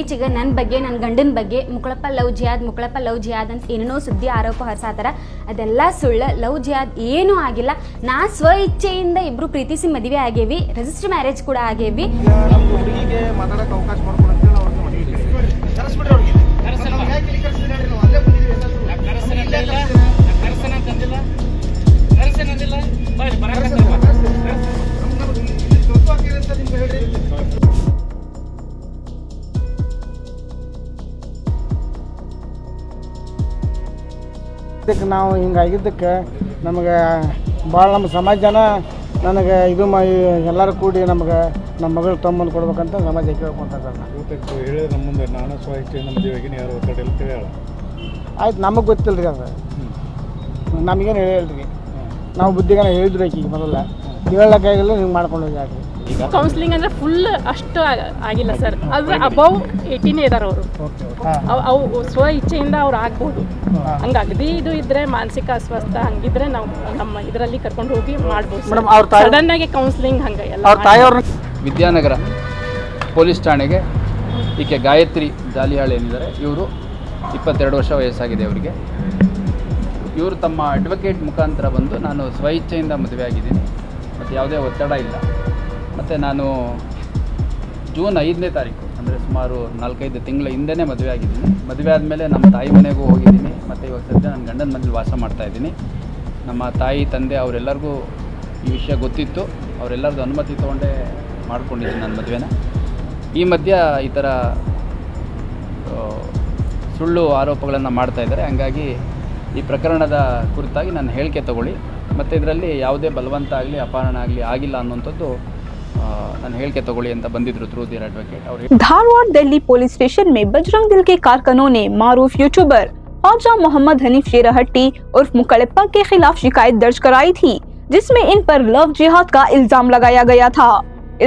ಇತ್ತೀಚೆಗೆ ನನ್ನ ಬಗ್ಗೆ ನನ್ನ ಗಂಡನ ಬಗ್ಗೆ ಮುಕ್ಕಳಪ್ಪ ಲವ್ ಜಿಯಾದ್ ಅಂತ ಏನೇನೋ ಸುದ್ದಿ ಆರೋಪ ಹೊರಸಾತಾರ. ಅದೆಲ್ಲ ಸುಳ್ಳು. ಲವ್ ಜಿಯಾದ್ ಏನೂ ಆಗಿಲ್ಲ. ನಾ ಸ್ವ ಇಚ್ಛೆಯಿಂದ ಇಬ್ರು ಪ್ರೀತಿಸಿ ಮದುವೆ ಆಗೇವಿ, ರಿಜಿಸ್ಟರ್ ಮ್ಯಾರೇಜ್ ಕೂಡ ಆಗೇವಿ. ಇದಕ್ಕೆ ನಾವು ಹಿಂಗಾಗಿದ್ದಕ್ಕೆ ನಮಗೆ ಭಾಳ ನಮ್ಮ ಸಮಾಜ ಜನ ನನಗೆ ಇದು ಎಲ್ಲರೂ ಕೂಡಿ ನಮ್ಗೆ ನಮ್ಮ ಮಗಳು ತೊಗೊಂಬಂದು ಕೊಡ್ಬೇಕಂತ ಸಮಾಜ ಕೇಳ್ಕೊಂತಾರೆ. ಇವತ್ತು ಹೇಳಿದ್ರೆ ನಮ್ಮ ಮುಂದೆ ನಾನು ಸ್ವ ಇಚ್ಛೆಯಿಂದ ಮದುವೆಯಾಗಿ ಯಾರು ಒತ್ತಡ ಇಲ್ಲ ಹೇಳ ಆಯ್ತು, ನಮಗೆ ಗೊತ್ತಿಲ್ಲ ರೀ ಅದು. ನಮಗೇನು ಹೇಳಿಲ್ರಿ, ನಾವು ಬುದ್ಧಿಗಾನ ಹೇಳಿದ್ರು ಆಕಿಗೆ ಮೊದಲ ಕೇಳಕ್ಕಾಗಿಲ್ಲ, ಹಿಂಗೆ ಮಾಡ್ಕೊಂಡು ಹೋಗಿ. ಕೌನ್ಸಿಲಿಂಗ್ ಅಂದರೆ ಫುಲ್ ಅಷ್ಟು ಆಗಿಲ್ಲ ಸರ್, ಆದರೆ ಅಬೌವ್ 18 ಇದ್ದಾರೆ ಅವರು. ಅವು ಸ್ವ ಇಚ್ಛೆಯಿಂದ ಅವ್ರು ಆಗ್ಬೋದು. ಹಂಗಾಗದಿ ಇದು ಇದ್ರೆ ಮಾನಸಿಕ ಅಸ್ವಸ್ಥ ಹಂಗಿದ್ರೆ ನಾವು ನಮ್ಮ ಇದರಲ್ಲಿ ಕರ್ಕೊಂಡು ಹೋಗಿ ಮಾಡ್ಬೋದು. ಸಡನ್ ಆಗಿ ಕೌನ್ಸಿಲಿಂಗ್ ಹಂಗೆ ಎಲ್ಲ. ವಿದ್ಯಾನಗರ ಪೊಲೀಸ್ ಠಾಣೆಗೆ ಈಕೆ ಗಾಯತ್ರಿ ಜಾಲಿಹಾಳ್ ಏನಿದ್ದಾರೆ, ಇವರು 22 ವರ್ಷ ವಯಸ್ಸಾಗಿದೆ ಅವರಿಗೆ. ಇವರು ತಮ್ಮ ಅಡ್ವೊಕೇಟ್ ಮುಖಾಂತರ ಬಂದು ನಾನು ಸ್ವಇಚ್ಛೆಯಿಂದ ಮದುವೆ ಆಗಿದ್ದೀನಿ ಮತ್ತು ಯಾವುದೇ ಒತ್ತಡ ಇಲ್ಲ, ಮತ್ತು ನಾನು ಜೂನ್ 5ನೇ ತಾರೀಕು ಅಂದರೆ ಸುಮಾರು 4-5 ತಿಂಗಳ ಹಿಂದೆಯೇ ಮದುವೆ ಆಗಿದ್ದೀನಿ. ಮದುವೆ ಆದಮೇಲೆ ನಮ್ಮ ತಾಯಿ ಮನೆಗೂ ಹೋಗಿದ್ದೀನಿ ಮತ್ತು ಇವಾಗ ಸದ್ಯ ನನ್ನ ಗಂಡನ ಮನೇಲಿ ವಾಸ ಮಾಡ್ತಾಯಿದ್ದೀನಿ. ನಮ್ಮ ತಾಯಿ ತಂದೆ ಅವರೆಲ್ಲರಿಗೂ ಈ ವಿಷಯ ಗೊತ್ತಿತ್ತು, ಅವರೆಲ್ಲರದ್ದು ಅನುಮತಿ ತೊಗೊಂಡೇ ಮಾಡ್ಕೊಂಡಿದ್ದೀನಿ ನನ್ನ ಮದುವೆನ. ಈ ಮಧ್ಯ ಈ ಥರ ಸುಳ್ಳು ಆರೋಪಗಳನ್ನು ಮಾಡ್ತಾಯಿದ್ದಾರೆ. ಹಂಗಾಗಿ ಈ ಪ್ರಕರಣದ ಕುರಿತಾಗಿ ನಾನು ಹೇಳಿಕೆ ತಗೊಳ್ಳಿ ಮತ್ತು ಇದರಲ್ಲಿ ಯಾವುದೇ ಬಲವಂತ ಆಗಲಿ ಅಪಹರಣ ಆಗಲಿ ಆಗಿಲ್ಲ ಅನ್ನುವಂಥದ್ದು ನಾನು ಹೇಳಿಕೆ ತಗೊಳ್ಳಿ ಅಂತ ಬಂದಿದ್ರು through their advocate. Dharwad Delhi police station में बजरंग दल के कारकुनों ने मारूफ यूट्यूबर ख्वाजा मोहम्मद हनीफ शेरहट्टी उर्फ मुकड़प्पा के खिलाफ शिकायत दर्ज कराई थी, जिसमें इन पर लव जिहाद का इल्जाम लगाया गया था।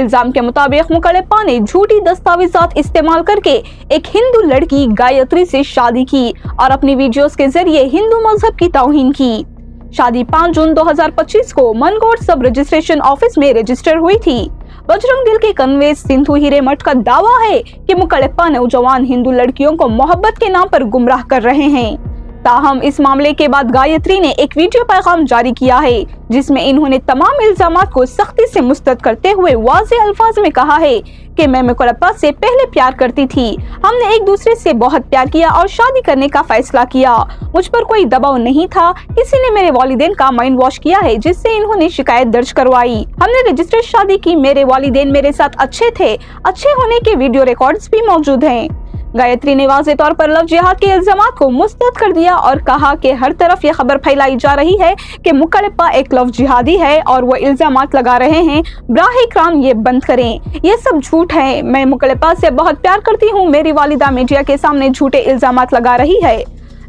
इल्जाम के मुताबिक मुकड़प्पा ने झूठी दस्तावेजात इस्तेमाल करके एक हिंदू लड़की गायत्री से शादी की और अपनी वीडियोस के जरिए हिंदू मजहब की तौहीन की। शादी 5 जून 2025 को मनगोड़ सब रजिस्ट्रेशन ऑफिस में रजिस्टर हुई थी। बजरंग दल के कन्वेज सिंधु हिरेमठ का दावा है कि मुकड़प्पा नौजवान हिंदू लड़कियों को मोहब्बत के नाम पर गुमराह कर रहे हैं। ताहम इस मामले के बाद गायत्री ने एक वीडियो पैगाम जारी किया है, जिसमें इन्होंने तमाम इल्जामात को सख्ती से मुस्तरद करते हुए वाज़ेह अल्फाज में कहा है कि मैं मुकड़प्पा से पहले प्यार करती थी, हमने एक दूसरे से बहुत प्यार किया और शादी करने का फैसला किया, मुझ पर कोई दबाव नहीं था, किसी ने मेरे वालिदैन का माइंड वॉश किया है जिससे इन्होंने शिकायत दर्ज करवाई। हमने रजिस्टर्ड शादी की, मेरे वालिदैन मेरे साथ अच्छे थे, अच्छे होने के वीडियो रिकॉर्ड्स भी मौजूद हैं। गायत्री ने वाज़े तौर पर लव जिहाद के इल्जामात को मुस्तरद कर दिया और कहा कि हर तरफ ये खबर फैलाई जा रही है कि मुकड़प्पा एक लव जिहादी है और वो इल्जामात लगा रहे हैं। ब्राहे कराम ये बंद करें, ये सब झूठ है। मैं मुकड़प्पा से बहुत प्यार करती हूँ, मेरी वालिदा मीडिया के सामने झूठे इल्जामात लगा रही है।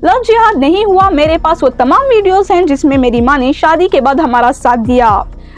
लव जिहाद नहीं हुआ, मेरे पास वो तमाम वीडियोस हैं जिसमें मेरी माँ ने शादी के बाद हमारा साथ दिया,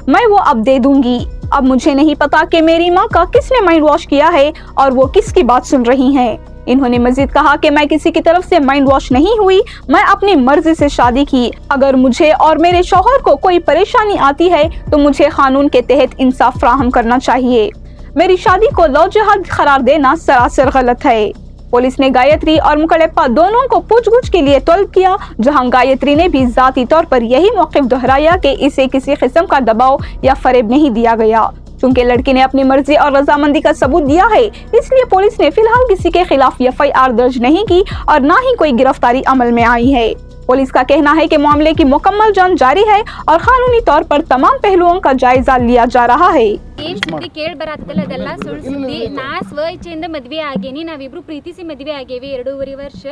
मैं वो अब दे दूंगी। अब मुझे नहीं पता कि मेरी माँ का किसने माइंड वॉश किया है और वो किसकी बात सुन रही हैं। इन्होंने मजीद कहा कि मैं किसी की तरफ से माइंड वॉश नहीं हुई, मैं अपनी मर्जी से शादी की। अगर मुझे और मेरे शौहर को कोई परेशानी आती है तो मुझे कानून के तहत इंसाफ फराहम करना चाहिए। मेरी शादी को लव जिहाद करार देना सरासर गलत है। पुलिस ने गायत्री और मुकड़प्पा दोनों को पूछगछ के लिए तलब किया, जहां गायत्री ने भी जाती तौर पर यही मौक़िफ़ दोहराया कि इसे किसी किस्म का दबाव या फरेब नहीं दिया गया। चूंकि लड़की ने अपनी मर्जी और रजामंदी का सबूत दिया है, इसलिए पुलिस ने फिलहाल किसी के खिलाफ FIR दर्ज नहीं की और न ही कोई गिरफ्तारी अमल में आई है। पुलिस का कहना है कि मामले की मुकम्मल जांच जारी है और कानूनी तौर पर तमाम पहलुओं का जायजा लिया जा रहा है। ಏನು ಸುದ್ದಿ ಕೇಳಿ ಬರತ್ತಲ್ಲ ಅದೆಲ್ಲ ಸುಳ್ಳು ಸುದ್ದಿ. ನಾ ಸ್ವ ಇಚ್ಛೆಯಿಂದ ಮದುವೆ ಆಗೇನಿ, ನಾವಿಬ್ರು ಪ್ರೀತಿಸಿ ಮದುವೆ ಆಗೇವಿ 2.5 ವರ್ಷ.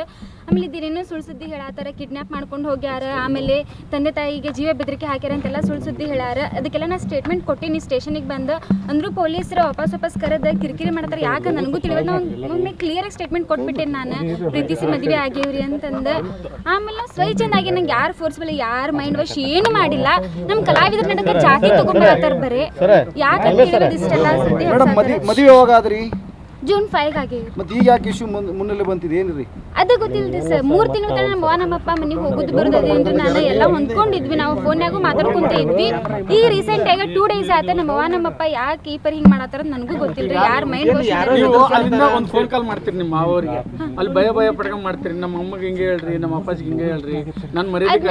ಆಮೇಲೆ ಇದೇನೇನೋ ಸುಳ್ಳು ಸುದ್ದಿ ಹೇಳತ್ತಾರ, ಕಿಡ್ನಾಪ್ ಮಾಡ್ಕೊಂಡು ಹೋಗ್ಯಾರ, ಆಮೇಲೆ ತಂದೆ ತಾಯಿಗೆ ಜೀವ ಬೆದರಿಕೆ ಹಾಕ್ಯಾರ ಅಂತೆಲ್ಲ ಸುಳ್ಳು ಸುದ್ದಿ ಹೇಳಾರ. ಅದಕ್ಕೆಲ್ಲ ನಾ ಸ್ಟೇಟ್ಮೆಂಟ್ ಕೊಟ್ಟಿನಿ ಸ್ಟೇಷನಿಗೆ ಬಂದು. ಅಂದರೂ ಪೊಲೀಸರು ವಾಪಸ್ ಕರೆದ ಕಿರಿಕಿರಿ ಮಾಡ್ತಾರೆ. ಯಾಕೆ ನನಗೂ ತಿಳಿಯೋದು, ಒಮ್ಮೆ ಕ್ಲಿಯರಾಗಿ ಸ್ಟೇಟ್ಮೆಂಟ್ ಕೊಟ್ಬಿಟ್ಟೇನೆ, ನಾನು ಪ್ರೀತಿಸಿ ಮದುವೆ ಆಗೇವ್ರಿ ಅಂತಂದು. ಆಮೇಲೆ ಸ್ವ ಇಚ್ಛೆಯಿಂದ ಆಗಿ ನಂಗೆ ಯಾರು ಫೋರ್ಸ್ಬಲ್ ಯಾರು ಮೈಂಡ್ ವಾಶ್ ಏನು ಮಾಡಿಲ್ಲ. ನಮ್ಮ ಕಲಾವಿದ್ರ ನಡಕ ಜಾತಿ ತಗೊಂಡ್ಬರತ್ತಾರ ಬರೇ. ಯಾಕೆ ಮೇಡಮ್ ಮದುವೆ ಯಾವಾಗಾದ್ರಿ? ಜೂನ್ 5 ಆಗೇವಿ. ಮತ್ತೆ ಈಗ ಯಾಕೆ ಇಶ್ಯೂ ಮುನ್ನೆಲೆ ಬಂತಿದೆ ಏನ್ರಿ? ಅದು ಗೊತ್ತಿಲ್ರಿ ಸರ್. 3 ತಿಂಗಳ ತನಕ ನಮ್ಮ ನಮ್ಮಪ್ಪ ಮನೆಗೆ ಹೋಗೋದು ಬರೋದೇನ್ರಿ ನಾನು ಎಲ್ಲ ಹೊಂದ್ಕೊಂಡಿದ್ವಿ. ನಾವು ಫೋನ್ಯಾಗೂ ಮಾತಾಡ್ಕೊಂತ ಇದ್ವಿ. ಈಗ ರೀಸೆಂಟ್ ಆಗಿ 2 ಡೇಸ್ ಆತ ನಮ್ಮಪ್ಪ ಯಾಕೆ ಕೀಪರ್ ಹಿಂಗ್ ಮಾಡತ್ತಾರ ನನಗೂ ಗೊತ್ತಿಲ್ರಿ. ಯಾರ ಮೈಂಡ್ ಅಲ್ಲಿಂದ ಒಂದು ಫೋನ್ ಕಾಲ್ ಮಾಡ್ತೀರಿ ನಿಮ್ಮ ಮಾವರಿಗೆ, ಅಲ್ಲಿ ಭಯ ಪಡ್ಕೊಂಡ್ ಮಾಡ್ತೀರಿ, ನಮ್ಮ ಅಮ್ಮಗೆ ಹಿಂಗೆ ಹೇಳ್ರಿ, ನಮ್ಮ ಅಪ್ಪಾಜಿಗೆ ಹಿಂಗೆ ಹೇಳ್ರಿ, ನನ್ನ ಮರ್ಯಾದೆ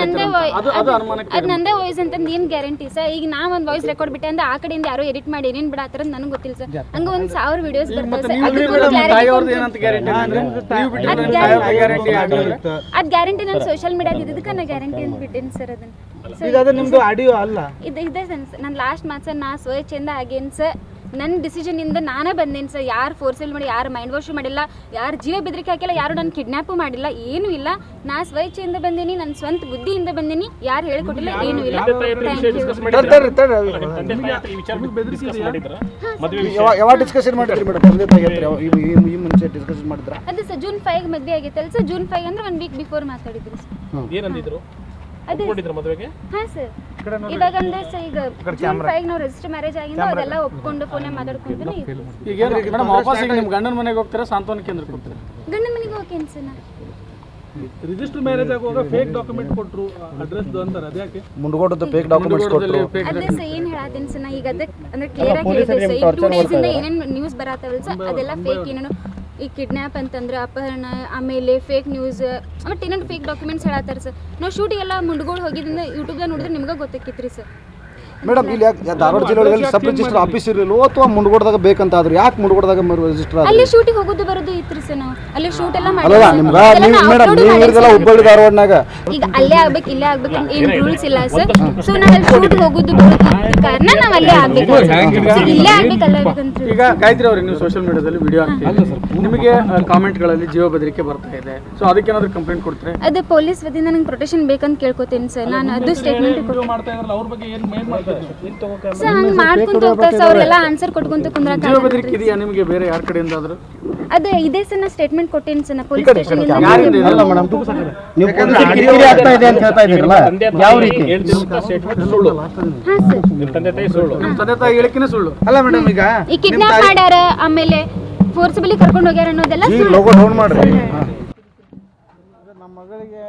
ಅದು ನಂದೇ ವಾಯ್ಸ್ ಅಂತಂದು ಏನು ಗ್ಯಾರಂಟಿ ಸರ್? ಈಗ ನಾ ಒಂದು ವಾಯ್ಸ್ ರೆಕಾರ್ಡ್ ಬಿಟ್ಟೆ ಅಂದ್ರೆ ಆ ಕಡೆಯಿಂದ ಯಾರೋ ಎಡಿಟ್ ಮಾಡಿ ಏನೇನು ಬಿಡತ್ತಾರ ನನಗೆ ಗೊತ್ತಿಲ್ಲ ಸರ್. ಹಂಗ 1000 ವಿಡಿಯೋಸ್ ಬರ್ತಾವೆ ಸರ್. ಅದ್ ಗ್ಯಾರಂಟಿ ನಾನು ಸೋಷಿಯಲ್ ಮೀಡಿಯಾದ ಇದಕ್ಕೆ ನಾ ಗ್ಯಾರಂಟಿ ಅಂತ ಬಿಟ್ಟೇನಿ ಸರ್. ಅದನ್ನ ನಿಮ್ದು ಆಡಿಯೋ ಅಲ್ಲ ಇದೆ ನನ್ನ ಲಾಸ್ಟ್ ಮಾತು ಸರ್. ನಾ ಸ್ವಚ್ಛಂದ ಆಗೇನು ಸರ್. ನನ್ನ ಡಿಸಿಷನ್ ಇಂದ ನಾನೇ ಬಂದೇನು ಸರ್. ಯಾರು ಫೋರ್ಸಲ್ ಮಾಡಿ, ಯಾರು ಮೈಂಡ್ ವಾಶ್ ಮಾಡಿಲ್ಲ, ಯಾರು ಜೀವ ಬೆದರಿಕೆ ಹಾಕಿಲ್ಲ, ಯಾರು ನನ್ನ ಕಿಡ್ನಾಪು ಮಾಡಿಲ್ಲ, ಏನೂ ಇಲ್ಲ. ನಾ ಸ್ವಚ್ಛೆಯಿಂದ ಬಂದೀನಿ, ನನ್ನ ಸ್ವಂತ ಬುದ್ಧಿಯಿಂದ ಬಂದೀನಿ. ಯಾರು ಹೇಳಿಕೊಟ್ಟಿಲ್ಲ, ಏನೂ ಇಲ್ಲ. ಯಾವ ಡಿಸ್ಕಷನ್ ಮಾಡಿದ್ರಿ ಮೇಡಮ್? ತಂದೆ ತಾಯಿ ಹತ್ರ ಈ ಮುಂಚೆ ಡಿಸ್ಕಷನ್ ಮಾಡಿದ್ರ? ಅದೇ ಸರ್ ಜೂನ್ 5 ಮದುವೆ ಆಗೈತಲ್ಲ ಸರ್. ಜೂನ್ 5 ಅಂದ್ರೆ 1 ವೀಕ್ ಬಿಫೋರ್ ಮಾತಾಡಿದ್ರಿ ಸರ್. ಏನಂದಿದ್ರು? ಅದೇ ಮದುವೆಗೆ? ಹಾಂ ಸರ್. ಇವಾಗ ಅಂದ್ರೆ ಸರ್ ಈಗ ಜೂನ್ 5 ನಾವು ರಿಜಿಸ್ಟರ್ ಮ್ಯಾರೇಜ್ ಆಗಿಂದ ಅದೆಲ್ಲ ಒಪ್ಕೊಂಡು ಫೋನೇ ಮಾತಾಡ್ಕೊಂತಾನೆ ಈಗ ಮೇಡಮ್ ವಾಪಸ್ ಈಗ ನಿಮ್ಮ ಗಂಡನ ಮನೆಗೆ ಹೋಗ್ತೀರಾ, ಸಾಂತ್ವನ ಕೇಂದ್ರಕ್ಕೆ ಹೋಗ್ತೀರಾ? ಗಂಡನ ಮನೆಗೆ ಹೋಗ್ತೀನಿ ಸರ್. ನಾ ರಿಜಿಸ್ಟರ್ ಮ್ಯಾರೇಜ್ ಆಗುವಾಗ ಫೇಕ್ ಡಾಕ್ಯುಮೆಂಟ್ ಕೊಟ್ಟರು, ಅಡ್ರೆಸ್ ಅಂತಾರೆ, ಅದ್ಯಾಕೆ? ಮುಂಡಗೋಡದ ಫೇಕ್ ಡಾಕ್ಯುಮೆಂಟ್ಸ್ ಕೊಟ್ಟರು. ಅದೇ ಸರ್ ಏನು ಹೇಳತ್ತೀನಿ ಸರ್. ನಾ ಈಗ ಅದಕ್ಕೆ ಅಂದ್ರೆ ಕ್ಲಿಯರ್ ಆಗಿ ಹೇಳಿದೆ ಸರ್. ಈಗ 2 ಡೇಸ್ ಇಂದ ಏನೇನು ನ್ಯೂಸ್ ಬರತ್ತವಲ್ಲ ಸರ್, ಅದೆಲ್ಲ ಫೇಕ್. ಏನೇನು ಈ ಕಿಡ್ನ್ಯಾಪ್ ಅಂತಂದ್ರೆ ಅಪಹರಣ, ಆಮೇಲೆ ಫೇಕ್ ನ್ಯೂಸ್, ಆಮೇಲೆ ಏನೇನು ಫೇಕ್ ಡಾಕ್ಯುಮೆಂಟ್ಸ್ ಹೇಳತ್ತಾರ ಸರ್. ನಾವು ಶೂಟಿಗೆಲ್ಲ ಮುಂಡ್ಗೋಳು ಹೋಗಿದ್ರಿಂದ ಯೂಟ್ಯೂಬ್ದಾಗ ನೋಡಿದ್ರೆ ನಿಮ್ಗೆ ಗೊತ್ತಾಕಿತ್ರಿ ಸರ್. ಮೇಡಮ್ ಇಲ್ಲಿ ಯಾಕೆ ಧಾರವಾಡ ಜಿಲ್ಲೆಯಲ್ಲಿ ಸಬ್ ರಿಜಿಸ್ಟರ್ ಆಫೀಸ್ ಇರಲಿಲ್ಲ ಅಥವಾ ಮುಂಡಗೋಡದಾಗ ಬೇಕಂತ ಆದ್ರೆ ಯಾಕೆ ಮುಂಡಗೋಡದಾಗ ರಿಜಿಸ್ಟರ್ ಆದ್ರೆ? ಅಲ್ಲಿ ಶೂಟಿಗೆ ಹೋಗೋದು ಬರೋದು ಇತ್ರಿ ಸರ್. ನಾವು ಅಲ್ಲಿ ಶೂಟ್ ಎಲ್ಲ ಅಲ್ಲ ನಿಮ್ಗೆ ಮೇಡಮ್ ನೀವು ಇರೋದಲ್ಲ ಹುಬ್ಬಳ್ಳಿ ಧಾರವಾಡನಾಗ. ಈಗ ಅಲ್ಲೇ ಆಗ್ಬೇಕು ಇಲ್ಲೇ ಆಗ್ಬೇಕು ಏನು ರೂಲ್ಸ್ ಇಲ್ಲ ಸರ್. ಸೊ ನಾವು ಅಲ್ಲಿ ಶೂಟಿಗೆ ಹೋಗೋದು ಬರೋದು ಕಾರಣ ನಾವು ಅಲ್ಲೇ ಆಗ್ಬೇಕು, ಇಲ್ಲೇ ಆಗ್ಬೇಕಲ್ಲ ಬೇಕಂತ. ಈಗ ಗಾಯತ್ರಿ ಅವ್ರಿಗೆ ನೀವು ಸೋಷಿಯಲ್ ಮೀಡಿಯಾದಲ್ಲಿ ವಿಡಿಯೋ ಹಾಕ್ತೀವಿ, ನಿಮಗೆ ಕಾಮೆಂಟ್ಗಳಲ್ಲಿ ಜೀವ ಬೆದರಿಕೆ ಬರ್ತಾ ಇದೆ, ಸೊ ಅದಕ್ಕೇನಾದ್ರೂ ಕಂಪ್ಲೇಂಟ್ ಕೊಡ್ತಾರೆ? ಅದು ಪೊಲೀಸ್ ವತಿಯಿಂದ ನಂಗೆ ಪ್ರೊಟೆಕ್ಷನ್ ಬೇಕಂತ ಕೇಳ್ಕೊತೀನಿ ಸರ್. ನಾನು ಅದು ಸ್ಟೇಟ್ಮೆಂಟ್ ಮಾಡ್ತಾ ಇದ್ರಲ್ಲ ಅವ್ರ ಬಗ್ಗೆ ಏನು ಮೇನ್ ಮಾಡ್ತಾರೆ ಸರ್. ಹಂಗೆ ಮಾಡ್ಕೊಂತ ಹೋಗ್ತಾರೆ ಸರ್. ಅವರೆಲ್ಲ ಆನ್ಸರ್ ಕೊಟ್ಕೊಂತ ಕುಂದ್ರಾಕ ಜೀವ ಬೆದರಿಕೆ ಇದೆಯಾ ನಿಮಗೆ ಬೇರೆ ಯಾರ ಕಡೆಯಿಂದ ಆದ್ರೂ? ಅದು ಇದೇ ಸರ್. ನಾ ಸ್ಟೇಟ್ಮೆಂಟ್ ಕೊಟ್ಟೇನಿ ಸರ್. ನಾ ಪೊಲೀಸ್ ಸ್ಟೇಷನ್ ಇಂದ. ಅಲ್ಲ ಮೇಡಮ್ ನೀವು ಕಿರಿಕಿರಿ ಆಗ್ತಾ ಇದೆ ಅಂತ ಹೇಳ್ತಾ ಇದ್ದೀರಲ್ಲ, ಯಾವ ರೀತಿ? ಸುಳ್ಳು. ಹಾಂ ಸರ್. ನಿಮ್ಮ ತಂದೆ ತಾಯಿ ಸುಳ್ಳು, ನಿಮ್ಮ ತಂದೆ ತಾಯಿ ಹೇಳಿಕೆನೇ ಸುಳ್ಳು. ಅಲ್ಲ ಮೇಡಮ್ ಈಗ ಈ ಕಿಡ್ನಾಪ್ ಮಾಡ್ಯಾರ, ಆಮೇಲೆ ಫೋರ್ಸಬಲಿ ಕರ್ಕೊಂಡು ಹೋಗ್ಯಾರ ಅನ್ನೋದೆಲ್ಲ ಈ ಲೋಗೋ ಡೌನ್ ಮಾಡ್ರಿ. ನಮ್ಮ ಮಗಳಿಗೆ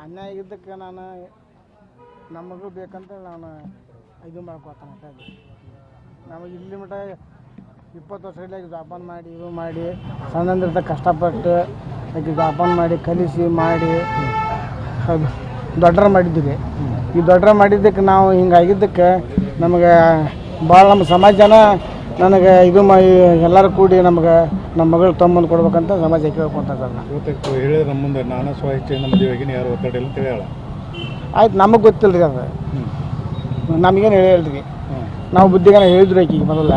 ಅನ್ಯಾಯ ಆಗಿದ್ದಕ್ಕೆ ನಾನು ನಮ್ಮ ಮಗಳು ಬೇಕಂತ ನಾನು ಇದು ಮಾಡ್ಕೊತಾನೆ. ನಮಗೆ ಇಲ್ಲಿ ಮಟ್ಟ 20 ವರ್ಷ ಇಲ್ಲ ಜಾಪಾನ್ ಮಾಡಿ ಇದು ಮಾಡಿ ಸಣ್ಣಂದಿರ್ತ ಕಷ್ಟಪಟ್ಟು ಆಕೆ ಜಾಪಾನ್ ಮಾಡಿ ಕಲಿಸಿ ಮಾಡಿ ಅದು ದೊಡ್ಡರ ಮಾಡಿದ್ದೀವಿ. ಈ ದೊಡ್ಡರ ಮಾಡಿದ್ದಕ್ಕೆ ನಾವು ಹಿಂಗಾಗಿದ್ದಕ್ಕೆ ನಮಗೆ ಭಾಳ ನಮ್ಮ ಸಮಾಜ ಜನ ನನಗೆ ಇದು ಎಲ್ಲರೂ ಕೂಡಿ ನಮ್ಗೆ ನಮ್ಮ ಮಗಳು ತಮ್ಮನ್ನು ಕೊಡ್ಬೇಕಂತ ಸಮಾಜ ಕೇಳ್ಕೊಂತಾರೆ ಸರ್. ಇವತ್ತು ಹೇಳಿದ್ರೆ ನಮ್ಮ ಮುಂದೆ ನಾನು ಸ್ವಇಚ್ಛೆಯಿಂದ ಮದುವೆಗೆ ಯಾರು ಒತ್ತಡ ಇಲ್ಲ ಅಂತ ಹೇಳ ಆಯ್ತು. ನಮಗೆ ಗೊತ್ತಿಲ್ಲ ರೀ ಅದು, ನಮಗೇನು ಹೇಳಿಲ್ರಿ. ನಾವು ಬುದ್ಧಿಗಾನ ಹೇಳಿದ್ರು ಆಕಿಗೆ ಮೊದಲ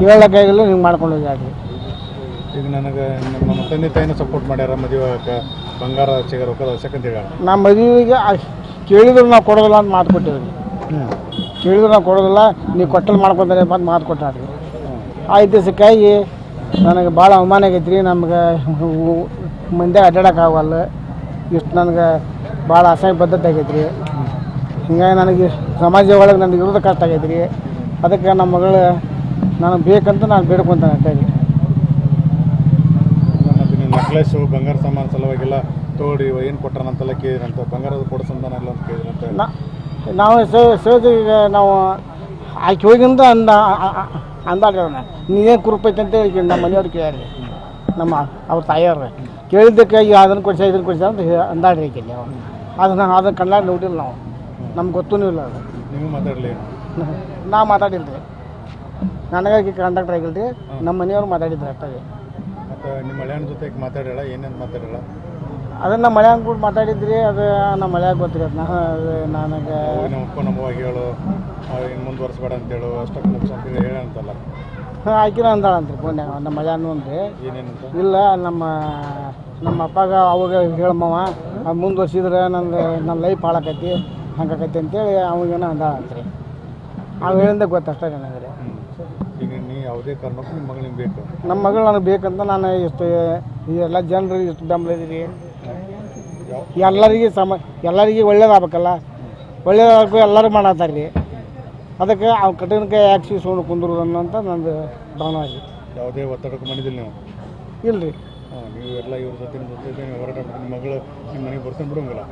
ಹೇಳಕ್ಕಾಗಿಲ್ಲ, ಹಿಂಗೆ ಮಾಡ್ಕೊಂಡು ಹೋಗ್ಯಾಡ್ರಿ. ಈಗ ನನಗೆ ನಮ್ಮ ತಂದೆ ತಾಯಿನ ಸಪೋರ್ಟ್ ಮಾಡ್ಯಾರ, ಮದುವೆ ಬಂಗಾರ ಚಿಗರ್ ರೊಕ್ಕದ ಅವಶ್ಯಕತೆ ಹೇಳ. ನಮ್ಮ ಮದುವೆಗೆ ಕೇಳಿದ್ರು ನಾವು ಕೊಡೋದಿಲ್ಲ ಅಂತ ಮಾತು ಕೊಟ್ಟಿವ್ರಿ. ಕೇಳಿದ್ರು ನಾವು ಕೊಡೋದಿಲ್ಲ, ನೀವು ಕೊಟ್ಟಲ್ಲಿ ಮಾಡ್ಕೊತಾರೆ ಅಂತ ಮಾತು ಕೊಟ್ಟಾಡ್ರಿ. ಆ ದಿವಸಕ್ಕಾಗಿ ನನಗೆ ಭಾಳ ಅವಮಾನ ಆಗೈತೆ ರೀ. ನಮ್ಗೆ ಮಂದಿ ಅಡ್ಡಾಡೋಕ್ಕಾಗಲ್ಲ. ಇಷ್ಟು ನನಗೆ ಭಾಳ ಅಸಹ್ಯ ಪದ್ಧತಿ ಆಗೈತೆ ರೀ. ಹಿಂಗಾಗಿ ನನಗೆ ಸಮಾಜ ಒಳಗೆ ನನಗೆ ಇರೋದು ಕಷ್ಟ ಆಗೈತೆ ರೀ. ಅದಕ್ಕೆ ನಮ್ಮ ಮಗಳು ನನಗೆ ಬೇಕಂತ ನಾನು ಬೇಡ್ಕೊತಾನೆ ಅಷ್ಟೇ ರೀ. ಮತ್ತು ನೀವು ನೆಕ್ಲೆಸ್ಸು ಬಂಗಾರ ಸಾಮಾನು ಸಲುವಾಗೆಲ್ಲ ತೋಡಿ ಏನು ಕೊಟ್ಟಾರಂತೆಲ್ಲ ಕೇಳಿದ್ರಂತ, ಬಂಗಾರದ ಕೊಡೋ ಸಂಧಾನ ಎಲ್ಲ ಅಂತ ಕೇಳಿದ್ರಂತ. ನಾವು ಸಹಜ ಈಗ ನಾವು ಆಕೆ ಹೋಗಿಂದ ಅಂದಾಡ್ರಿ ನೀವೇನು ಕುರುಪೈತೆ ಅಂತೇಳಿ ನಮ್ಮ ಮನೆಯವ್ರು ಕೇಳ್ರಿ. ನಮ್ಮ ಅವ್ರ ತಾಯಿಯವ್ರು ಕೇಳಿದ್ದಕ್ಕೆ ಈಗ ಅದನ್ನು ಕೊಡಿಸಿ ಇದನ್ನು ಕೊಡಿಸಿ ಅಂತ ಅಂದಾಡ್ರಿ ಆಕೆಲ್ಲಿ. ಅದನ್ನು ಕಣ್ಣಾಡಿ ನೋಡಿಲ್ಲ ನಾವು, ನಮ್ಗೆ ಗೊತ್ತೂ ಇಲ್ಲ ಅದು. ನೀವು ಮಾತಾಡಲಿ? ನಾ ಮಾತಾಡಿಲ್ಲ ರೀ. ನನಗಾಗಿ ಕಂಡಕ್ಟರ್ ಆಗಿಲ್ಲ ರೀ, ನಮ್ಮ ಮನೆಯವ್ರು ಮಾತಾಡಿದ್ರು ಅಷ್ಟೇ. ಮತ್ತು ನಿಮ್ಮ ಮಳೆಯನ ಜೊತೆ ಮಾತಾಡೋಣ, ಏನೇನು ಮಾತಾಡೋಣ? ಅದನ್ನು ನಮ್ಮ ಮಳೆಯಾಗ ಕೂಡ ಮಾತಾಡಿದ್ರಿ. ಅದು ನಮ್ಮ ಮಳೆಯಾಗ ಗೊತ್ತಿರಿ. ಅದು ನನಗೆ ನಮ್ಮ ಅಪ್ಪ ನಮ್ಮವಾಗಿ ಹೇಳು, ಇನ್ನು ಮುಂದುವರ್ಸ್ಬೇಡ ಅಂತೇಳು, ಅಷ್ಟಕ್ಕೆ ಮುಗಿಸ್ ಅಂತೇಳಿ ಹೇಳಂತಲ್ಲ. ಹಾಂ ಆಕಿನ ಅಂದಾಳಂತ್ರಿ ಫೋನ್ಯಾಗ ನಮ್ಮ ಮಳೆಯನ್ನು ಅಂದ್ರಿ. ಏನೇನಂತ? ಇಲ್ಲ ನಮ್ಮ ಅಪ್ಪಾಗ ಅವಾಗ ಹೇಳಮ್ಮವ ಮುಂದುವರ್ಸಿದ್ರೆ ನನ್ನ ಲೈಫ್ ಹಾಳಾಕೈತಿ ಹಂಗಾಕೈತಿ ಅಂತೇಳಿ ಅವಾಗೇನೋ ಅಂದಾಳಂತ್ರಿ. ಅವು ಹೇಳಿಂದ ಗೊತ್ತಷ್ಟೇ ನನಗೆ ರೀ. ಈಗ ನೀ ಯಾವುದೇ ಕಾರಣಕ್ಕೂ ನಿಮ್ಮ ಮಗಳು ನಿಮ್ಗೆ ಬೇಕು? ನಮ್ಮ ಮಗಳು ನನಗೆ ಬೇಕಂತ ನಾನು ಇಷ್ಟು ಎಲ್ಲ ಜನರಿಗೆ ಇಷ್ಟು ಬೆಂಬಲ ಇದೀರಿ. ಎಲ್ಲರಿಗೆ ಒಳ್ಳೇದಾಗಬೇಕಲ್ಲ, ಒಳ್ಳೇದಾಗಬೇಕು ಎಲ್ಲರೂ ಮಾಡತ್ತಾರೆ ರೀ. ಅದಕ್ಕೆ ಅವ್ನು ಕಠಿಣಕ್ಕೆ ಯಾಕೆ ಸುಮ್ಮನೆ ಕುಂದ್ರು ಅನ್ನೋಂಥ ನಂದು ಭಾವನೆ ಆಗಿ ಯಾವುದೇ ಒತ್ತಡಕ್ಕೆ ಬಂದಿದ್ದಿಲ್ಲ ನೀವು? ಇಲ್ಲ ರೀ. ಹಾಂ, ನೀವು ಎಲ್ಲ ಇವ್ರ ಜೊತೆ ಹೋರಾಟ ಮಾಡಿ ನಿಮ್ಮ ಮಗಳು ನಿಮ್ಮ ಮನೆಗೆ ಬರ್ತಾನೆ ಬಿಡೋಂಗಿಲ್ಲ.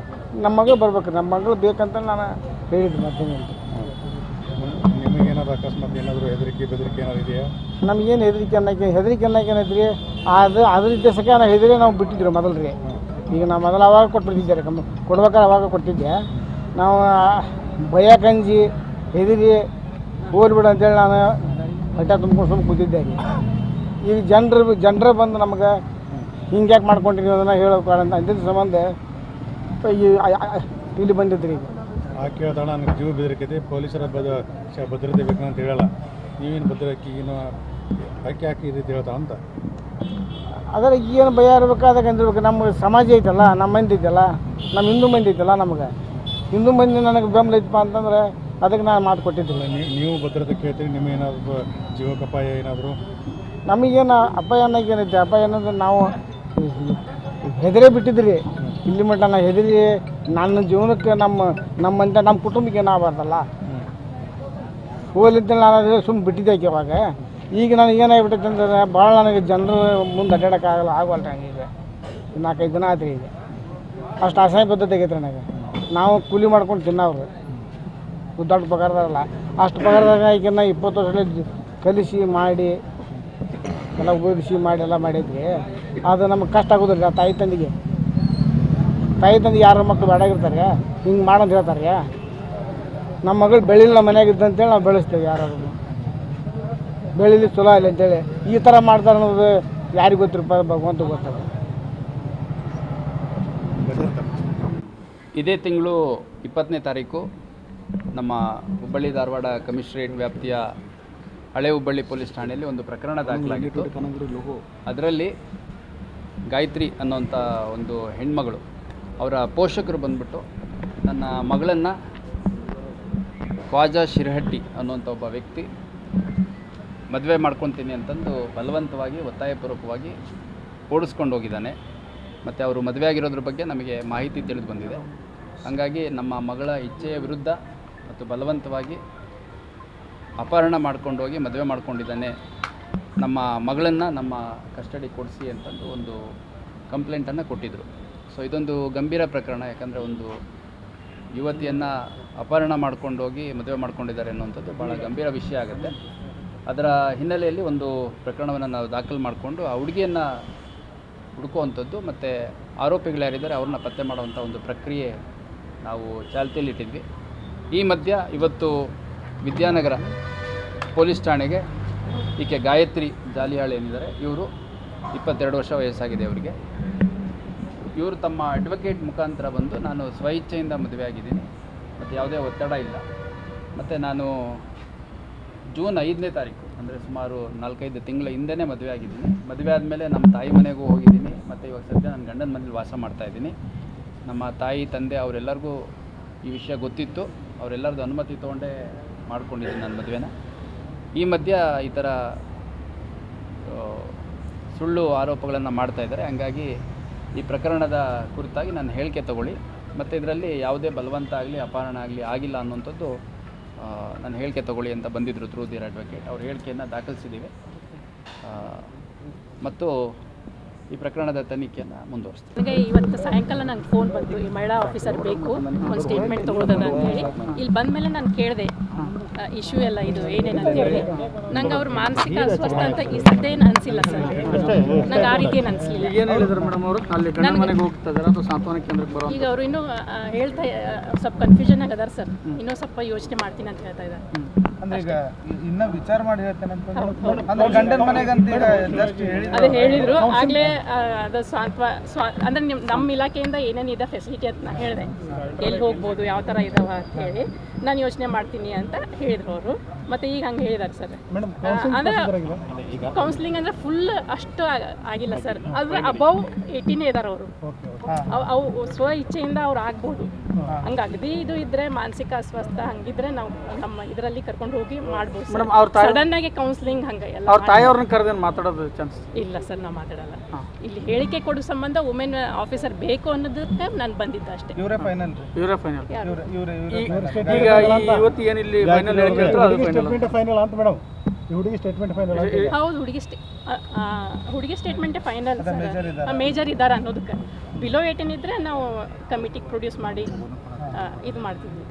ನಮ್ಮ ಮಗಳು ಬರ್ಬೇಕು, ನಮ್ಮ ಮಗಳು ಬೇಕಂತ ನಾನು ಹೇಳಿದ್ದೆ ಮತ್ತೇನು. ನಿಮಗೇನಾದ್ರು ಅಕಸ್ಮಾತ್ ಏನಾದರೂ ಹೆದರಿಕೆ ಬೆದರಿಕೆ ಏನಾದ್ರು ಇದೆಯಾ? ನಮಗೇನು ಹೆದರಿಕೆ ಅನ್ನೋಕೆ ಏನೈತ್ರಿ, ಅದ್ರ ಉದ್ದೇಶಕ್ಕೆ ನಾವು ಹೆದರಿ ನಾವು ಬಿಟ್ಟಿದ್ರು ಮೊದಲು ರೀ. ಈಗ ನಾವು ಮೊದಲು ಅವಾಗ ಕೊಟ್ಬಿಟ್ಟಿದ್ದಾರೆ, ಕೊಡ್ಬೇಕಾದ್ರೆ ಅವಾಗ ಕೊಟ್ಟಿದ್ದೆ. ನಾವು ಭಯ ಕಂಜಿ ಹೆದರಿ ಹೋಗ್ಬಿಡು ಅಂತೇಳಿ ನಾನು ಹೊಟ್ಟೆ ತುಂಬ್ಕೊಂಡು ಸುಮ್ಮನೆ ಕೂತಿದ್ದೆ ರೀ. ಈಗ ಜನರು ಬಂದು ನಮ್ಗೆ ಹಿಂಗೆ ಯಾಕೆ ಮಾಡ್ಕೊಂಡಿರಿ ಅದನ್ನು ಹೇಳೋಕೆ ಅಂತ ಅಂದಿದ್ದ ಸಂಬಂಧ ಇಲ್ಲಿ ಬಂದಿದ್ರಿ. ಈಗ ಆಕೆ ಹೇಳ್ತಾಳ ನನಗೆ ಜೀವ ಬೆದರಿಕೆ ಇದೆ, ಪೊಲೀಸರ ಭದ್ರತೆ ಬೇಕಂತ ಹೇಳಲ್ಲ. ನೀವೇನು ಭದ್ರತೆ ಏನು ಆಕೆ ಹಾಕಿ ಇದೈತೆ ಹೇಳ್ತಾ ಅಂತ? ಅದರ ಏನು ಭಯ ಇರ್ಬೇಕು, ಅದಕ್ಕೆ ಅಂದಿರ್ಬೇಕು. ನಮ್ಮ ಸಮಾಜ ಐತಲ್ಲ, ನಮ್ಮ ಮಂದಿ ಐತಲ್ಲ, ನಮ್ಮ ಹಿಂದೂ ಮಂದಿ ಐತಲ್ಲ, ನಮ್ಗೆ ಹಿಂದೂ ಮಂದಿ ನನಗೆ ಬೆಂಬಲ ಐತಪ್ಪ ಅಂತಂದ್ರೆ ಅದಕ್ಕೆ ನಾನು ಮಾತು ಕೊಟ್ಟಿದ್ದಿಲ್ಲ. ನೀವು ಭದ್ರತೆ ಕೇಳ್ತೀರಿ, ನಿಮಗೇನಾದ್ರು ಜೀವಕ್ಕೆ ಅಪಾಯ ಏನಾದರೂ? ನಮಗೇನು ಅಪಾಯ ಅನ್ನೋಕೆ ಏನೈತೆ? ಅಪಾಯ ಅನ್ನೋದು ನಾವು ಹೆದರೇ ಬಿಟ್ಟಿದ್ರಿ. ಇಲ್ಲಿ ಮಟ್ಟ ನಾವು ಹೆದರಿ ನನ್ನ ಜೀವನಕ್ಕೆ ನಮ್ಮ ಕುಟುಂಬಕ್ಕೆ ಏನಾಗಬಾರ್ದಲ್ಲ. ಹೋಗ್ಲಿಂತೇಳಿ ನಾನು ಸುಮ್ಮನೆ ಬಿಟ್ಟಿದ್ದೆ ಅವಾಗ. ಈಗ ನನಗೆ ಏನಾಗ್ಬಿಟ್ಟೈತೆ ಅಂದ್ರೆ ಭಾಳ ನನಗೆ ಜನರು ಮುಂದೆ ಅಡ್ಡಾಡೋಕ್ಕಾಗಲ್ಲ, ಆಗವಲ್ರಿ. ಹಂಗೆ ಈಗ 4-5 ದಿನ ಆಯ್ತು. ಈಗ ಅಷ್ಟು ಅಸಹ್ಯ ಬದ್ಧತೆ ಆಗೈತೆ ನನಗೆ. ನಾವು ಕೂಲಿ ಮಾಡ್ಕೊಂಡು ತಿನ್ನೋರು, ದೊಡ್ಡ ಪಗಾರದಾರಲ್ಲ, ಅಷ್ಟು ಪಗಾರದಾಗ ಈಗ 20 ವರ್ಷ ಕಲಿಸಿ ಮಾಡಿ ಎಲ್ಲ ಓದಿಸಿ ಮಾಡಿ ಎಲ್ಲ ಮಾಡಿದ್ರಿ. ಅದು ನಮಗೆ ಕಷ್ಟ ಆಗೋದಿಲ್ಲ. ತಾಯಿ ತಂದಿಗೆ ಯಾರ ಮಕ್ಕಳು ಬೇಡಾಗಿರ್ತಾರೆ, ಹಿಂಗೆ ಮಾಡೋದು ಹೇಳ್ತಾರೆ. ನಮ್ಮ ಮಗಳು ಬೆಳಿಲ್ಲ ನಮ್ಮ ಮನ್ಯಾಗ ಇದ್ದಂತೇಳಿ ನಾವು ಬೆಳೆಸ್ತೇವೆ. ಯಾರು ಬೆಳೀಲಿ ಚಲೋ ಇಲ್ಲ ಅಂತೇಳಿ ಈ ಥರ ಮಾಡ್ತಾರೆ ಅನ್ನೋದು ಯಾರಿಗೆ ಗೊತ್ತಿರಪ್ಪ, ಭಗವಂತ ಗೊತ್ತದ. ಇದೇ ತಿಂಗಳು 20ನೇ ತಾರೀಕು ನಮ್ಮ ಹುಬ್ಬಳ್ಳಿ ಧಾರವಾಡ ಕಮಿಷನರೇಟ್ ವ್ಯಾಪ್ತಿಯ ಹಳೆ ಹುಬ್ಬಳ್ಳಿ ಪೊಲೀಸ್ ಠಾಣೆಯಲ್ಲಿ ಒಂದು ಪ್ರಕರಣ ದಾಖಲಾಗಿತ್ತು. ಅದರಲ್ಲಿ ಗಾಯತ್ರಿ ಅನ್ನೋಂಥ ಒಂದು ಹೆಣ್ಮಗಳು, ಅವರ ಪೋಷಕರು ಬಂದ್ಬಿಟ್ಟು ನನ್ನ ಮಗಳನ್ನು ಖ್ವಾಜಾ ಶಿರಹಟ್ಟಿ ಅನ್ನುವಂಥ ಒಬ್ಬ ವ್ಯಕ್ತಿ ಮದುವೆ ಮಾಡ್ಕೊತೀನಿ ಅಂತಂದು ಬಲವಂತವಾಗಿ ಒತ್ತಾಯಪೂರ್ವಕವಾಗಿ ಓಡಿಸ್ಕೊಂಡು ಹೋಗಿದ್ದಾನೆ. ಮತ್ತು ಅವರು ಮದುವೆ ಆಗಿರೋದ್ರ ಬಗ್ಗೆ ನಮಗೆ ಮಾಹಿತಿ ತಿಳಿದು ಬಂದಿದೆ. ಹಾಗಾಗಿ ನಮ್ಮ ಮಗಳ ಇಚ್ಛೆಯ ವಿರುದ್ಧ ಮತ್ತು ಬಲವಂತವಾಗಿ ಅಪಹರಣ ಮಾಡ್ಕೊಂಡು ಹೋಗಿ ಮದುವೆ ಮಾಡ್ಕೊಂಡಿದ್ದಾನೆ, ನಮ್ಮ ಮಗಳನ್ನು ನಮ್ಮ ಕಸ್ಟಡಿ ಕೊಡಿಸಿ ಅಂತಂದು ಒಂದು ಕಂಪ್ಲೇಂಟನ್ನು ಕೊಟ್ಟಿದ್ದರು. ಸೊ ಇದೊಂದು ಗಂಭೀರ ಪ್ರಕರಣ. ಯಾಕಂದರೆ ಒಂದು ಯುವತಿಯನ್ನು ಅಪಹರಣ ಮಾಡ್ಕೊಂಡು ಹೋಗಿ ಮದುವೆ ಮಾಡ್ಕೊಂಡಿದ್ದಾರೆ ಅನ್ನುವಂಥದ್ದು ಭಾಳ ಗಂಭೀರ ವಿಷಯ ಆಗುತ್ತೆ. ಅದರ ಹಿನ್ನೆಲೆಯಲ್ಲಿ ಒಂದು ಪ್ರಕರಣವನ್ನು ನಾವು ದಾಖಲು ಮಾಡಿಕೊಂಡು ಆ ಹುಡುಗಿಯನ್ನು ಹುಡುಕುವಂಥದ್ದು ಮತ್ತು ಆರೋಪಿಗಳು ಯಾರಿದ್ದಾರೆ ಅವ್ರನ್ನ ಪತ್ತೆ ಮಾಡುವಂಥ ಒಂದು ಪ್ರಕ್ರಿಯೆ ನಾವು ಚಾಲ್ತಿಯಲ್ಲಿಟ್ಟಿದ್ವಿ. ಈ ಮಧ್ಯ ಇವತ್ತು ವಿದ್ಯಾನಗರ ಪೊಲೀಸ್ ಠಾಣೆಗೆ ಈಕೆ ಗಾಯತ್ರಿ ಜಾಲಿಹಾಳ್ ಏನಿದ್ದಾರೆ, ಇವರು 22 ವರ್ಷ ವಯಸ್ಸಾಗಿದೆ ಅವರಿಗೆ. ಇವರು ತಮ್ಮ ಅಡ್ವೊಕೇಟ್ ಮುಖಾಂತರ ಬಂದು ನಾನು ಸ್ವಇಚ್ಛೆಯಿಂದ ಮದುವೆ ಆಗಿದ್ದೀನಿ ಮತ್ತು ಯಾವುದೇ ಒತ್ತಡ ಇಲ್ಲ, ಮತ್ತು ನಾನು ಜೂನ್ 5ನೇ ತಾರೀಕು ಅಂದರೆ ಸುಮಾರು 4-5 ತಿಂಗಳ ಹಿಂದೆಯೇ ಮದುವೆ ಆಗಿದ್ದೀನಿ. ಮದುವೆ ಆದಮೇಲೆ ನಮ್ಮ ತಾಯಿ ಮನೆಗೂ ಹೋಗಿದ್ದೀನಿ ಮತ್ತು ಇವಾಗ ಸದ್ಯ ನನ್ನ ಗಂಡನ ಮನೇಲಿ ವಾಸ ಮಾಡ್ತಾಯಿದ್ದೀನಿ. ನಮ್ಮ ತಾಯಿ ತಂದೆ ಅವರೆಲ್ಲರಿಗೂ ಈ ವಿಷಯ ಗೊತ್ತಿತ್ತು, ಅವರೆಲ್ಲರದ್ದು ಅನುಮತಿ ತೊಗೊಂಡೇ ಮಾಡ್ಕೊಂಡಿದ್ದೀನಿ ನನ್ನ ಮದುವೆನ. ಈ ಮಧ್ಯ ಈ ಥರ ಸುಳ್ಳು ಆರೋಪಗಳನ್ನು ಮಾಡ್ತಾಯಿದ್ದಾರೆ. ಹಂಗಾಗಿ ಈ ಪ್ರಕರಣದ ಕುರಿತಾಗಿ ನಾನು ಹೇಳಿಕೆ ತಗೊಳ್ಳಿ ಮತ್ತು ಇದರಲ್ಲಿ ಯಾವುದೇ ಬಲವಂತ ಆಗಲಿ ಅಪಹರಣ ಆಗಲಿ ಆಗಿಲ್ಲ ಅನ್ನುವಂಥದ್ದು ನಾನು ಹೇಳಿಕೆ ತಗೊಳ್ಳಿ ಅಂತ ಬಂದಿದ್ದರು ಥ್ರೂ ದಿಯರ್ ಅಡ್ವೊಕೇಟ್. ಅವ್ರ ಹೇಳಿಕೆಯನ್ನು ದಾಖಲಿಸಿದ್ದೀವಿ ಮತ್ತು ಈ ಪ್ರಕರಣದ ತನಿಖೆಯನ್ನು ಮುಂದುವರಿಸ್ತೀವಿ. ನನಗೆ ಇವತ್ತು ಸಾಯಂಕಾಲ ನಂಗೆ ಫೋನ್ ಬಂತು, ಈ ಮಹಿಳಾ ಆಫೀಸರ್ ಬೇಕು, ಒಂದು ಸ್ಟೇಟ್ಮೆಂಟ್ ತೊಗೊಳೋದದ ಅಂತೇಳಿ. ಇಲ್ಲಿ ಬಂದಮೇಲೆ ನಾನು ಕೇಳಿದೆ ಇಶ್ಯೂ ಎಲ್ಲ ಇದು ಏನೇನು ಅಂತೇಳಿ. ನಂಗೆ ಅವ್ರು ಮಾನಸಿಕ ಅಸ್ವಸ್ಥ ಅಂತ ಈ ಸದ್ದೇನು ಅನಿಸಿಲ್ಲ ಸರ್, ನಂಗೆ ಆ ರೀತಿ ಏನು ಅನಿಸಲಿಲ್ಲ. ಏನು ಹೇಳಿದ್ರು ಮೇಡಮ್ ಅವರು? ಅಲ್ಲಿ ಗಂಡ ಮನೆಗೆ ಹೋಗ್ತಾ ಇದ್ದಾರೆ ಅಥವಾ ಸಾಂತ್ವನ ಕೇಂದ್ರಕ್ಕೆ ಬರೋ? ಈಗ ಅವರು ಇನ್ನೂ ಹೇಳ್ತಾ ಸ್ವಲ್ಪ ಕನ್ಫ್ಯೂಷನ್ ಆಗದಾರ ಸರ್, ಇನ್ನೂ ಸ್ವಲ್ಪ ಯೋಚನೆ ಮಾಡ್ತೀನಿ ಅಂತ ಹೇಳ್ತಾ ಇದ್ದಾರೆ. ಅಂದ್ರೆ ಈಗ ಇನ್ನೂ ವಿಚಾರ ಮಾಡಿ ಹೇಳ್ತೇನೆ ಅಂದ್ರೆ ಗಂಡನ ಮನೆಗೆ ಅಂತ ಈಗ ಜಸ್ಟ್ ಅದೇ ಹೇಳಿದ್ರು ಆಗಲೇ. ಅದು ಅಂದರೆ ನಮ್ಮ ಇಲಾಖೆಯಿಂದ ಏನೇನಿದೆ ಫೆಸಿಲಿಟಿ ಅಂತ ನಾನು ಹೇಳಿದೆ, ಎಲ್ಲಿ ಹೋಗ್ಬೋದು, ಯಾವ ಥರ ಇದಾವ ಅಂತ ಹೇಳಿ ನಾನು ಯೋಚನೆ ಮಾಡ್ತೀನಿ ಅಂತ ಹೇಳಿದ್ರು ಅವರು. ಮತ್ತು ಈಗ ಹಂಗೆ ಹೇಳಿದ್ದಾರೆ ಸರ್. ಅಂದರೆ ಕೌನ್ಸಿಲಿಂಗ್ ಅಂದರೆ ಫುಲ್ ಅಷ್ಟು ಆಗಿಲ್ಲ ಸರ್, ಆದರೆ ಅಬೌವ್ 18 ಇದ್ದಾರೆ ಅವರು. ಅವು ಸ್ವ ಇಚ್ಛೆಯಿಂದ ಅವ್ರು ಆಗ್ಬೋದು. ಹಂಗೆ ಅಗದಿ ಇದು ಇದ್ದರೆ ಮಾನಸಿಕ ಅಸ್ವಸ್ಥ ಹಂಗಿದ್ರೆ ನಾವು ನಮ್ಮ ಇದರಲ್ಲಿ ಕರ್ಕೊಂಡು ಹೋಗಿ ಮಾಡ್ಬೋದು. ಸಡನ್ ಆಗಿ ಕೌನ್ಸಿಲಿಂಗ್ ಹಂಗೆ ಎಲ್ಲ ಅವ್ರ ತಾಯಿಯವ್ರನ್ನ ಕರೆದೇನು ಮಾತಾಡೋದು ಚಾನ್ಸ್ ಇಲ್ಲ ಸರ್, ನಾವು ಮಾತಾಡಲ್ಲ. ಇಲ್ಲಿ ಹೇಳಿಕೆ ಕೊಡೋ ಸಂಬಂಧ ವುಮೆನ್ ಆಫೀಸರ್ ಬೇಕು ಅನ್ನೋದಕ್ಕೆ ನಾನು ಬಂದಿದ್ದೆ ಅಷ್ಟೇ. ಇವರೇ ಫೈನಲ್. ಈಗ ಈಗ ಇವತ್ತು ಏನಿಲ್ಲಿ ಫೈನಲ್ ಹೇಳಿಕೆ ಅದು ಫೈನಲ್ ಅಂತ ಮೇಡಮ್, ಹುಡುಗಿ ಸ್ಟೇಟ್ಮೆಂಟ್ ಫೈನಲ್ ಹೌದು, ಹುಡುಗಿ ಹುಡುಗಿ ಸ್ಟೇಟ್ಮೆಂಟೇ ಫೈನಲ್ ಸರ್, ಮೇಜರ್ ಇದ್ದಾರೆ ಅನ್ನೋದಕ್ಕೆ. ಬಿಲೋ 18 ಇದ್ದರೆ ನಾವು ಕಮಿಟಿಗೆ ಪ್ರೊಡ್ಯೂಸ್ ಮಾಡಿ ಇದು ಮಾಡ್ತಿದ್ವಿ.